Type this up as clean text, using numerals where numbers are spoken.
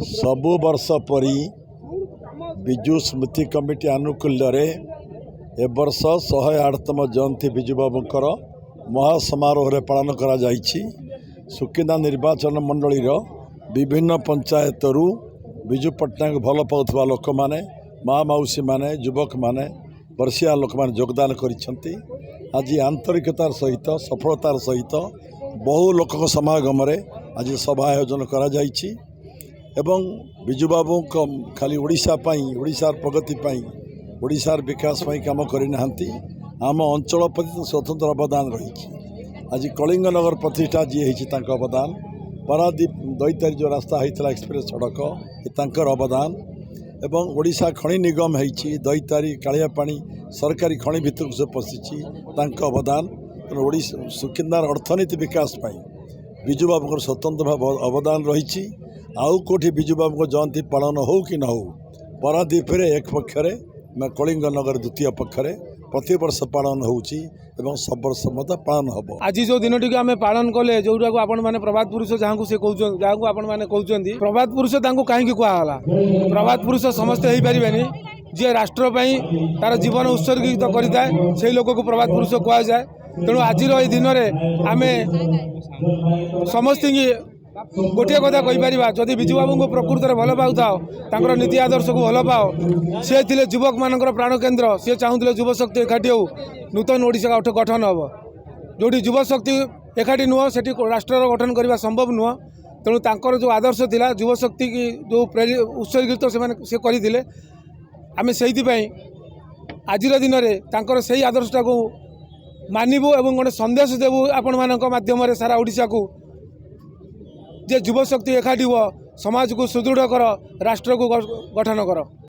सबु वर्ष परी विजु स्मृति कमिटी आनुकूल्य ए वर्ष 108तम जयंती विजु बाबूंकर महासमारोह पालन करा जाइछि। सुकिंदा निर्वाचन मंडली विभिन्न पंचायत विजु पट्टनायक भल पाउथबा लोक माने माँ मौसी माने युवक माने वर्षिया लोक माने योगदान करिसेंती। आज आंतरिकतार सहित सफलतार सहित बहु लोक समागम आज सभा आयोजन करा जाइछि एवं विजु बाबू खाली ओडिशा ओडिशार प्रगति ओडिशार विकास काम करना आम अंचल प्रति स्वतंत्र अवदान रही। आज कलिंग नगर प्रतिष्ठा जी है अवदान, पारादीप दैतारी जो रास्ता होता एक्सप्रेस सड़क ये अवदान एवं ओडिशा खनि निगम है दैतारी कालियापाणी सरकारी खनि भितर से पशिची अवदान। ओडिशा सुकिंदार अर्थनीति विकास विजु बाबू स्वतंत्र भाव अवदान रही। आउ कोठी विजु बाबू जयंती पालन हो कि न हो पारादीप एक पक्षरे कलिंग नगर द्वितीय पक्षरे प्रति वर्ष पालन होउची एवं सब वर्ष मत पालन हम। आज जो दिन टी आम पालन कले जोटा को आपण मैंने प्रभात पुरुष जहाँ से जहाँ आपण मैंने कहते प्रभात पुरुष कहीं कहला प्रभात पुरुष समस्ते हो पारे जी राष्ट्र तार जीवन उत्सर्गित करें से लोक को प्रभात पुरुष कह जाए। तेणु आज दिन में आम समस्त गोटे कथा कहीपर जदि विजु बाबू को प्रकृत में भल पाऊ नीति आदर्श को भल पाओ सी थे युवक मान प्राण केन्द्र सी चाहूले युव शक्ति एकाठी हो नूतन ओडिशा गठन हम जो युव शक्ति एकाठी नुह से राष्ट्र गठन करने संभव नुह। तेणु तांकर जो आदर्श थिला युव शक्ति की जो उत्सर्गित से करते आम से आज दिन में से आदर्शटा को मानबू और गोटे संदेश देवु आपण माध्यम सारा ओडिशा को जे युव शक्ति एकाठी हुआ समाज को सुदृढ़ कर राष्ट्र को गठन कर।